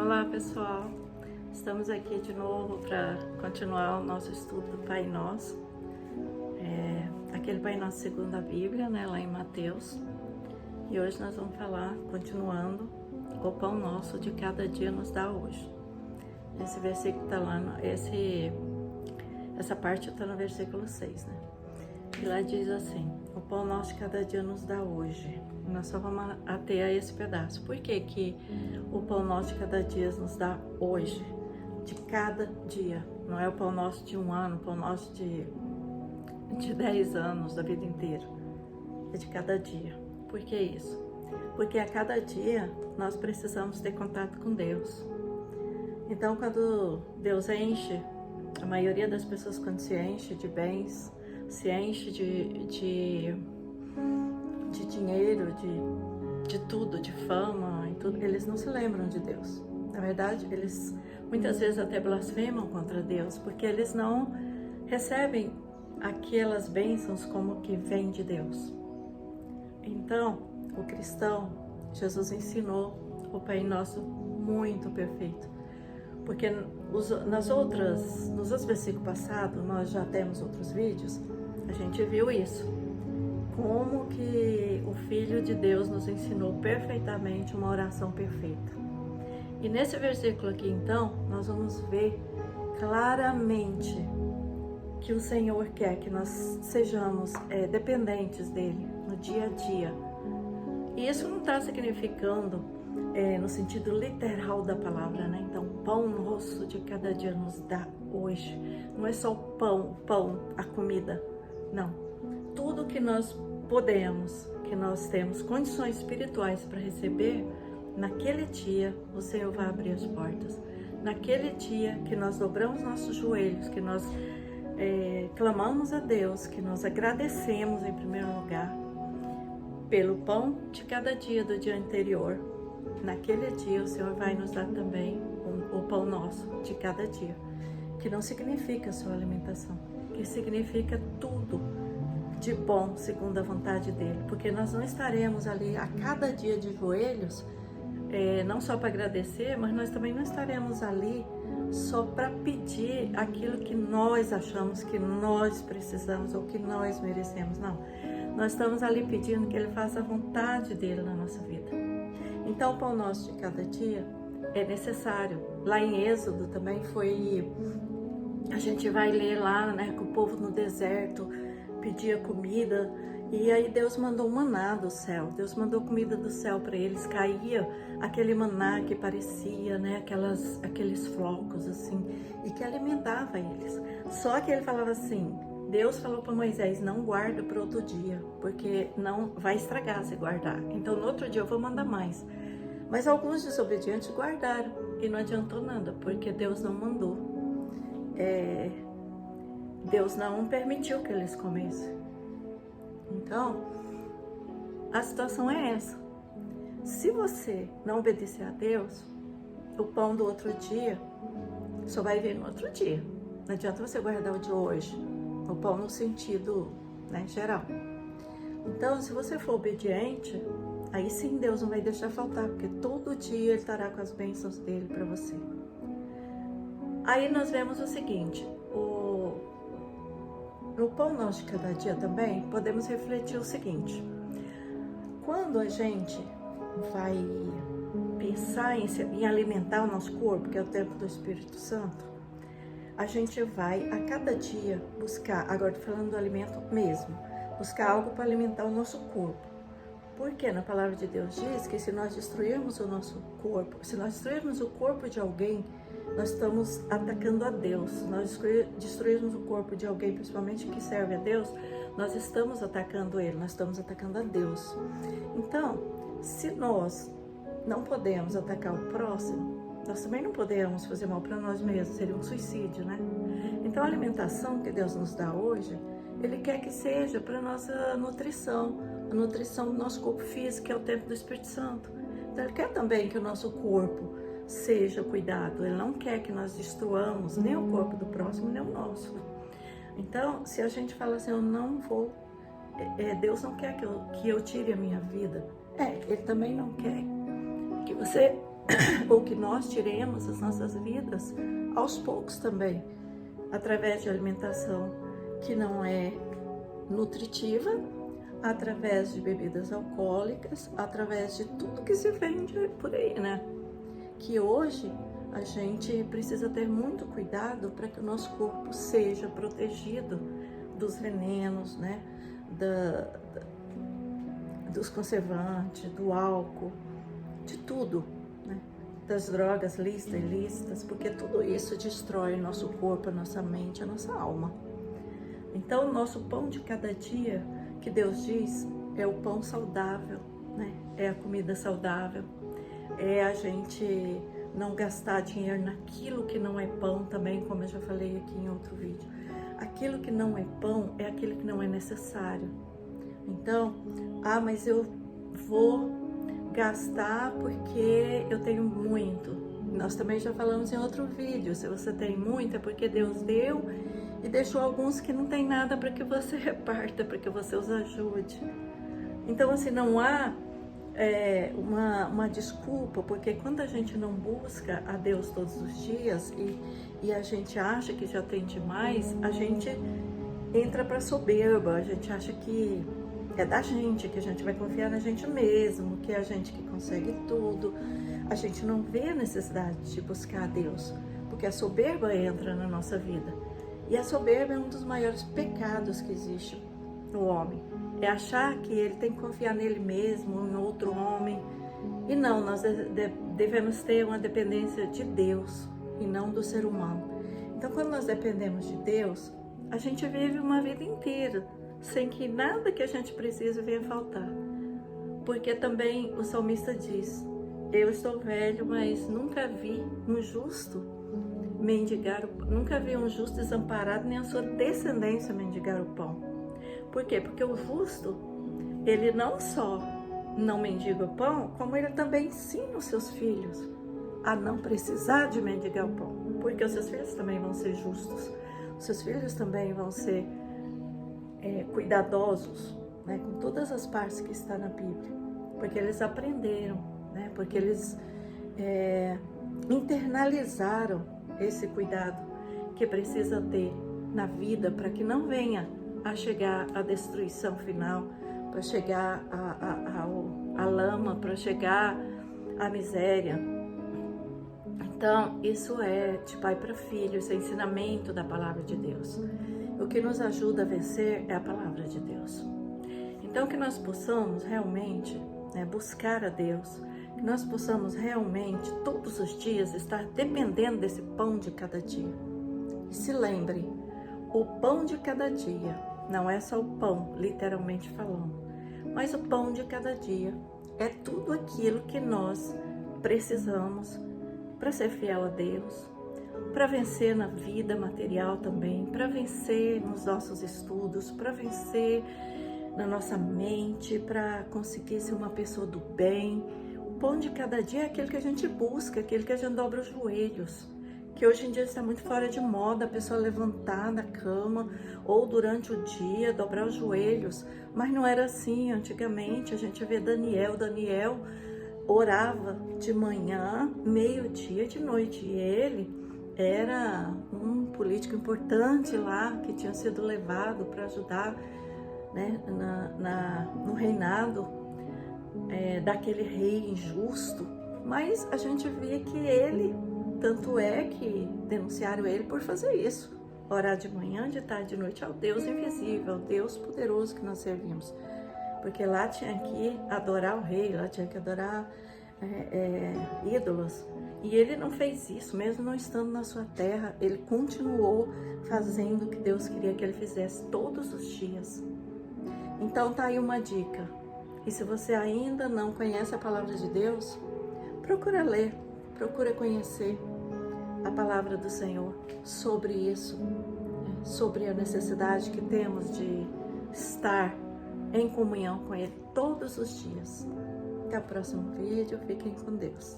Olá pessoal, estamos aqui de novo para continuar o nosso estudo do Pai Nosso, aquele Pai Nosso segundo a Bíblia, né, lá em Mateus. E hoje nós vamos falar, continuando, o pão nosso de cada dia nos dá hoje. Esse versículo está lá, essa parte está no versículo 6, né? E lá diz assim: o pão nosso de cada dia nos dá hoje. Nós só vamos ater a esse pedaço. Por que que o pão nosso de cada dia nos dá hoje? De cada dia. Não é o pão nosso de um ano, o pão nosso de 10 anos, da vida inteira. É de cada dia. Por que isso? Porque a cada dia nós precisamos ter contato com Deus. Então, quando Deus enche, a maioria das pessoas, quando se enche de bens, se enche de dinheiro, de tudo, de fama e tudo, eles não se lembram de Deus. Na verdade, eles muitas vezes até blasfemam contra Deus, porque eles não recebem aquelas bênçãos como que vêm de Deus. Então, o cristão, Jesus ensinou o Pai Nosso muito perfeito. Porque nos outros versículos passados, nós já temos outros vídeos, a gente viu isso. Como que o Filho de Deus nos ensinou perfeitamente uma oração perfeita. E nesse versículo aqui, então, nós vamos ver claramente que o Senhor quer que nós sejamos dependentes dEle no dia a dia. E isso não está significando no sentido literal da palavra, né? Então, pão nosso de cada dia nos dá hoje. Não é só o pão, a comida. Não. Tudo que nós podemos, que nós temos condições espirituais para receber, naquele dia o Senhor vai abrir as portas. Naquele dia que nós dobramos nossos joelhos, que nós clamamos a Deus, que nós agradecemos em primeiro lugar pelo pão de cada dia do dia anterior. Naquele dia o Senhor vai nos dar também o pão nosso de cada dia, que não significa só alimentação, que significa tudo de bom segundo a vontade dele, porque nós não estaremos ali a cada dia de joelhos, não só para agradecer, mas nós também não estaremos ali só para pedir aquilo que nós achamos que nós precisamos ou que nós merecemos, não. Nós estamos ali pedindo que ele faça a vontade dele na nossa vida. Então, o pão nosso de cada dia é necessário. Lá em Êxodo também a gente vai ler lá, né, que o povo no deserto pedia comida, e aí Deus mandou maná do céu. Deus mandou comida do céu para eles, caía aquele maná que parecia, né, aqueles flocos assim, e que alimentava eles. Só que ele falava assim, Deus falou para Moisés, não guarda para outro dia, porque não vai estragar se guardar. Então no outro dia eu vou mandar mais. Mas alguns desobedientes guardaram e não adiantou nada, porque Deus não mandou. Deus não permitiu que eles comessem. Então, a situação é essa. Se você não obedecer a Deus, o pão do outro dia só vai vir no outro dia. Não adianta você guardar o de hoje. O pão no sentido, né, geral. Então, se você for obediente, aí sim Deus não vai deixar faltar, porque todo dia Ele estará com as bênçãos dele para você. Aí nós vemos o seguinte, no pão nosso de cada dia também, podemos refletir o seguinte: quando a gente vai pensar em alimentar o nosso corpo, que é o templo do Espírito Santo, a gente vai a cada dia buscar, agora estou falando do alimento mesmo, buscar algo para alimentar o nosso corpo. Porque na palavra de Deus diz que se nós destruirmos o nosso corpo, se nós destruirmos o corpo de alguém, nós estamos atacando a Deus. Se nós destruirmos o corpo de alguém, principalmente que serve a Deus, nós estamos atacando ele, nós estamos atacando a Deus. Então, se nós não podemos atacar o próximo, nós também não podemos fazer mal para nós mesmos, seria um suicídio, né? Então, a alimentação que Deus nos dá hoje, Ele quer que seja para a nossa nutrição, a nutrição do nosso corpo físico, que é o templo do Espírito Santo. Então, Ele quer também que o nosso corpo seja cuidado. Ele não quer que nós destruamos nem o corpo do próximo, nem o nosso. Então, se a gente fala assim, eu não vou, Deus não quer que eu tire a minha vida. Ele também não quer que você ou que nós tiremos as nossas vidas aos poucos também, através de alimentação que não é nutritiva, através de bebidas alcoólicas, através de tudo que se vende por aí, né? Que hoje a gente precisa ter muito cuidado para que o nosso corpo seja protegido dos venenos, né? Dos conservantes, do álcool, de tudo, né? Das drogas lícitas e ilícitas, porque tudo isso destrói o nosso corpo, a nossa mente, a nossa alma. Então, o nosso pão de cada dia, que Deus diz, é o pão saudável, né? É a comida saudável, é a gente não gastar dinheiro naquilo que não é pão também, como eu já falei aqui em outro vídeo. Aquilo que não é pão é aquilo que não é necessário. Então, mas eu vou gastar porque eu tenho muito. Nós também já falamos em outro vídeo, se você tem muito é porque Deus deu e deixou alguns que não tem nada para que você reparta, para que você os ajude. Então, assim, não há uma desculpa, porque quando a gente não busca a Deus todos os dias e a gente acha que já tem demais, a gente entra para soberba, a gente acha que é da gente, que a gente vai confiar na gente mesmo, que é a gente que consegue tudo. A gente não vê a necessidade de buscar a Deus, porque a soberba entra na nossa vida. E a soberba é um dos maiores pecados que existe no homem. É achar que ele tem que confiar nele mesmo, em outro homem. E não, nós devemos ter uma dependência de Deus e não do ser humano. Então, quando nós dependemos de Deus, a gente vive uma vida inteira sem que nada que a gente precise venha faltar. Porque também o salmista diz, eu estou velho, mas nunca vi um justo mendigar, nunca vi um justo desamparado, nem a sua descendência mendigar o pão. Por quê? Porque o justo, ele não só não mendiga o pão, como ele também ensina os seus filhos a não precisar de mendigar o pão. Porque os seus filhos também vão ser justos, os seus filhos também vão ser cuidadosos, né, com todas as partes que está na Bíblia. Porque eles aprenderam, né, porque eles internalizaram esse cuidado que precisa ter na vida para que não venha a chegar à destruição final, para chegar à lama, para chegar à miséria. Então, isso é de pai para filho, esse é ensinamento da palavra de Deus. O que nos ajuda a vencer é a palavra de Deus. Então, que nós possamos realmente buscar a Deus, que nós possamos realmente, todos os dias, estar dependendo desse pão de cada dia. E se lembre, o pão de cada dia não é só o pão, literalmente falando, mas o pão de cada dia é tudo aquilo que nós precisamos para ser fiel a Deus, para vencer na vida material também, para vencer nos nossos estudos, para vencer na nossa mente, para conseguir ser uma pessoa do bem. O pão de cada dia é aquele que a gente busca, aquele que a gente dobra os joelhos, que hoje em dia está muito fora de moda, a pessoa levantar da cama ou durante o dia dobrar os joelhos, mas não era assim antigamente. A gente vê Daniel orava de manhã, meio-dia, de noite, e ele era um político importante lá, que tinha sido levado para ajudar, né, no reinado daquele rei injusto. Mas a gente via que ele, tanto é que denunciaram ele por fazer isso, orar de manhã, de tarde, de noite ao Deus invisível, ao Deus poderoso que nós servimos. Porque lá tinha que adorar o rei, lá tinha que adorar ídolos. E ele não fez isso, mesmo não estando na sua terra, ele continuou fazendo o que Deus queria que ele fizesse todos os dias. Então tá aí uma dica. E se você ainda não conhece a palavra de Deus, procura ler, procura conhecer a palavra do Senhor sobre isso, sobre a necessidade que temos de estar em comunhão com Ele todos os dias. Até o próximo vídeo, fiquem com Deus.